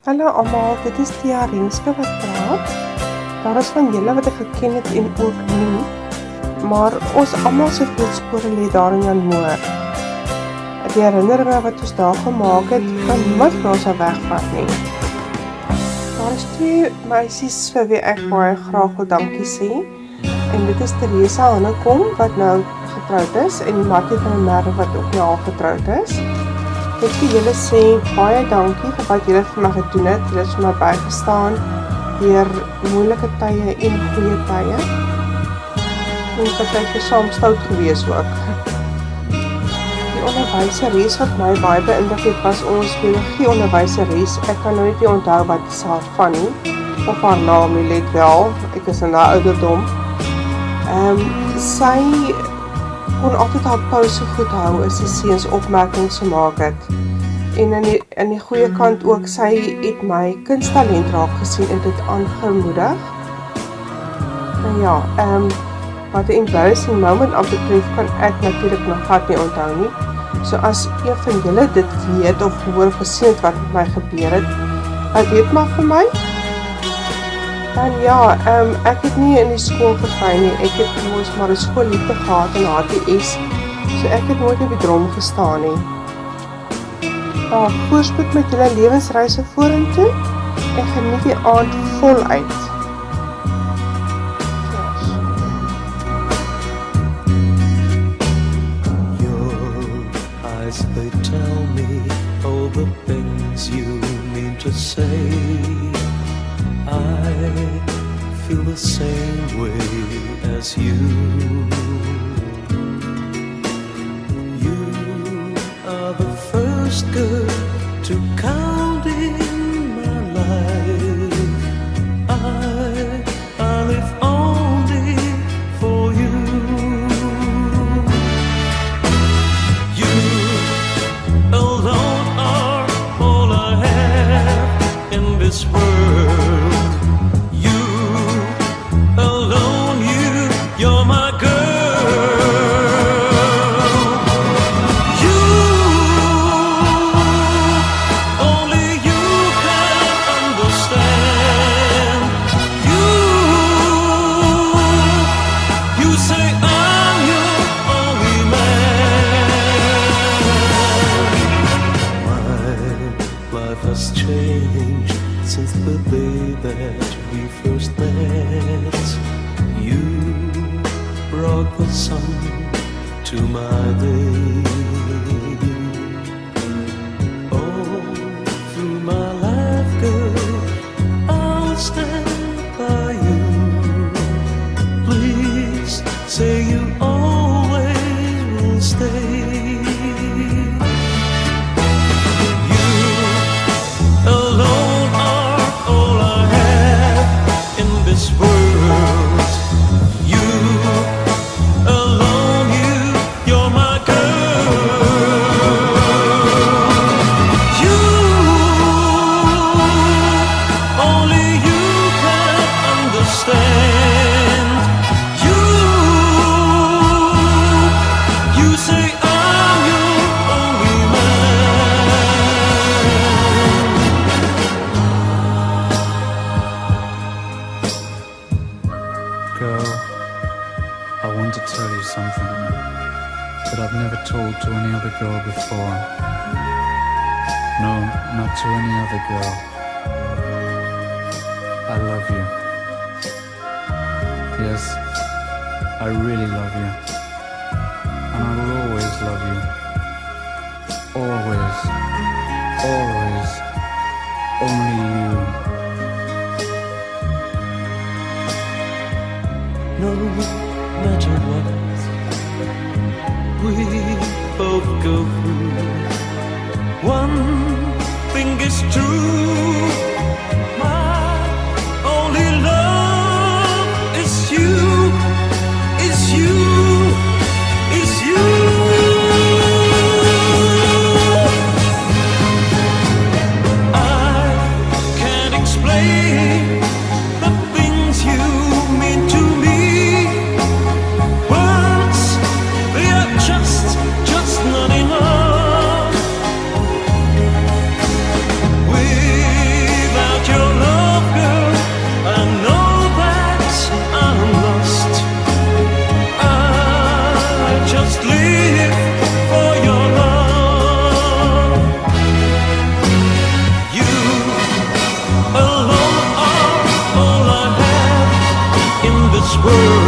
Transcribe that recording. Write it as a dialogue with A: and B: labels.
A: Hallo almal, dit is Tia Renske wat praat. Daar is van julle wat ek geken het en ook nie, maar ons almal se voetspore lê daar in Jan Moor. Die herinneringe wat ons daar gemaak het, kan niemand van ons wegvat nie. Daar is 2 meisies vir wie ek baie graag wil dankie sê, en dit is Teresa Hannekom wat nou getroud is, en Mattie van der Merwe wat ook nou al getroud is. Ek wil julle sê baie dankie vir wat julle vir my gedoen het. Julle het vir my bygestaan deur moeilike tye en goeie tye. En partykeer saam stout gewees ook. Die onderwyseres wat my baie beïndruk het was ons biologie onderwyseres. Ek kan nou net nie onthou wat die saak van nie, of haar naam nie, let wel. Ek is in haar ouderdom. Sy kon altyd haar pouse goed hou as sy seuns opmerkings gemaak het. En in die goeie kant ook, sy het my kunsttalent raak gesien en dit aangemoedig. En ja, wat 'n embarrassing moment op betref, kan ek natuurlik nog glad nie onthou nie. So as een van julle dit weet of gehoor of gesien het wat met my gebeur het, weet maar vir my. Dan ja, ek het nie in die skool gevry nie, ek het moos maar 'n skoolliefde gehad in HTS, so ek het nooit op die drom gestaan nie. Voorspoed met julle lewensreise vorentoe, en geniet die aand voluit.
B: Your eyes, they tell me all the things you mean to say. I feel the same way as you. You are the first girl to count in my life. I live only for you. You alone are all I have in this world. You're my girl. You, only you can understand. You say I'm your only man. My life has changed since the day that we first met. You brought the sun to my day. Oh, through my life, girl, I'll stand by you. Please say you always will stay. You alone are all I have in this world. Girl, I want to tell you something that I've never told to any other girl before. No, not to any other girl. I love you. Yes, I really love you. And I will always love you. Always, always, only you. No matter what we both go through, one thing is true, my only love is you, is you, is you. I can't explain the things you mean to me. Words, they are just not enough. Whoa.